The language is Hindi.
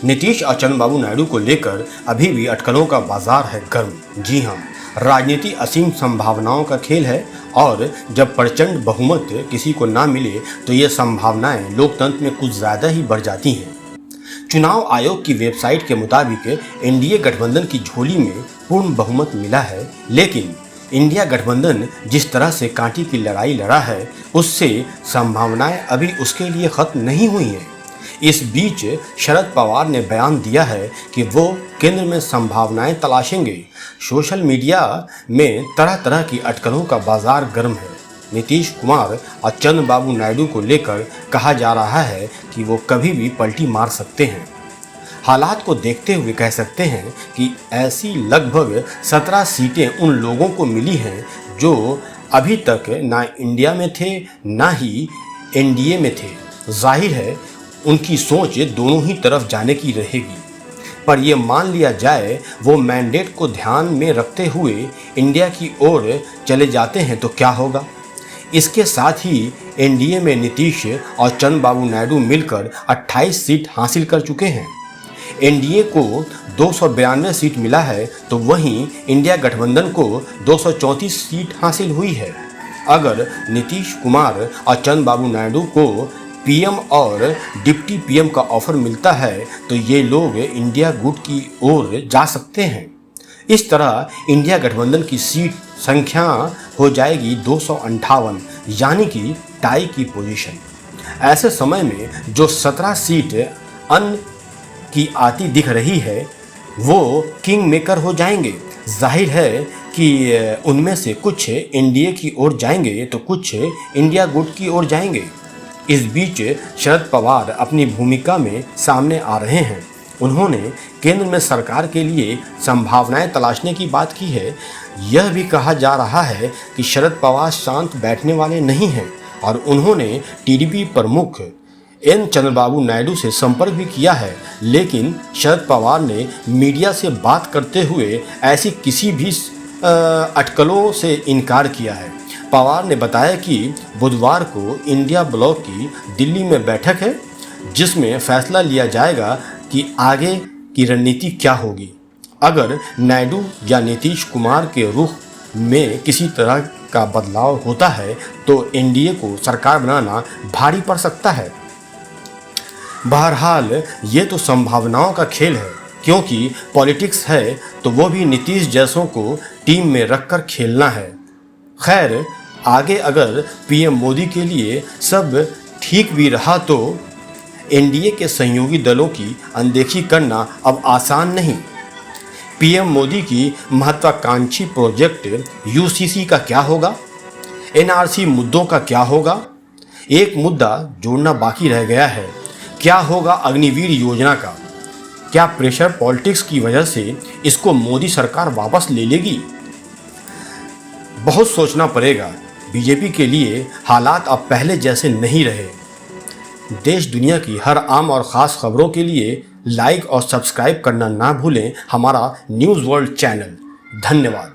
नीतीश और चंद्रबाबू नायडू को लेकर अभी भी अटकलों का बाजार है गर्म। जी हाँ, राजनीति असीम संभावनाओं का खेल है और जब प्रचंड बहुमत किसी को ना मिले तो ये संभावनाएं लोकतंत्र में कुछ ज़्यादा ही बढ़ जाती हैं। चुनाव आयोग की वेबसाइट के मुताबिक एनडीए गठबंधन की झोली में पूर्ण बहुमत मिला है, लेकिन इंडिया गठबंधन जिस तरह से कांटी की लड़ाई लड़ा है उससे संभावनाएं अभी उसके लिए खत्म नहीं हुई हैं। इस बीच शरद पवार ने बयान दिया है कि वो केंद्र में संभावनाएं तलाशेंगे। सोशल मीडिया में तरह तरह की अटकलों का बाजार गर्म है। नीतीश कुमार और चंद्रबाबू नायडू को लेकर कहा जा रहा है कि वो कभी भी पलटी मार सकते हैं। हालात को देखते हुए कह सकते हैं कि ऐसी लगभग 17 सीटें उन लोगों को मिली हैं जो अभी तक ना इंडिया में थे ना ही एनडीए में थे। जाहिर है उनकी सोच दोनों ही तरफ जाने की रहेगी, पर यह मान लिया जाए वो मैंडेट को ध्यान में रखते हुए इंडिया की ओर चले जाते हैं तो क्या होगा। इसके साथ ही एनडीए में नीतीश और चंद्रबाबू नायडू मिलकर 28 सीट हासिल कर चुके हैं। एनडीए को 292 सीट मिला है तो वहीं इंडिया गठबंधन को 234 सीट हासिल हुई है। अगर नीतीश कुमार और चंद्रबाबू नायडू को पीएम और डिप्टी पीएम का ऑफर मिलता है तो ये लोग इंडिया गुट की ओर जा सकते हैं। इस तरह इंडिया गठबंधन की सीट संख्या हो जाएगी 258, यानी कि टाई की पोजीशन। ऐसे समय में जो 17 सीट अन्य की आती दिख रही है वो किंग मेकर हो जाएंगे। जाहिर है कि उनमें से कुछ एनडीए की ओर जाएंगे तो कुछ इंडिया गुट की ओर जाएंगे। इस बीच शरद पवार अपनी भूमिका में सामने आ रहे हैं। उन्होंने केंद्र में सरकार के लिए संभावनाएं तलाशने की बात की है। यह भी कहा जा रहा है कि शरद पवार शांत बैठने वाले नहीं हैं और उन्होंने टीडीपी प्रमुख एन चंद्रबाबू नायडू से संपर्क भी किया है, लेकिन शरद पवार ने मीडिया से बात करते हुए ऐसी किसी भी अटकलों से इनकार किया है। पवार ने बताया कि बुधवार को इंडिया ब्लॉक की दिल्ली में बैठक है जिसमें फैसला लिया जाएगा कि आगे की रणनीति क्या होगी। अगर नायडू या नीतीश कुमार के रुख में किसी तरह का बदलाव होता है तो एनडीए को सरकार बनाना भारी पड़ सकता है। बहरहाल ये तो संभावनाओं का खेल है, क्योंकि पॉलिटिक्स है तो वो भी नीतीश जैसों को टीम में रखकर खेलना है। खैर, आगे अगर पीएम मोदी के लिए सब ठीक भी रहा तो एनडीए के सहयोगी दलों की अनदेखी करना अब आसान नहीं। पीएम मोदी की महत्वाकांक्षी प्रोजेक्ट यूसीसी का क्या होगा, एनआरसी मुद्दों का क्या होगा। एक मुद्दा जोड़ना बाकी रह गया है, क्या होगा अग्निवीर योजना का। क्या प्रेशर पॉलिटिक्स की वजह से इसको मोदी सरकार वापस ले लेगी। बहुत सोचना पड़ेगा। बीजेपी के लिए हालात अब पहले जैसे नहीं रहे। देश दुनिया की हर आम और ख़ास खबरों के लिए लाइक और सब्सक्राइब करना ना भूलें हमारा न्यूज़ वर्ल्ड चैनल। धन्यवाद।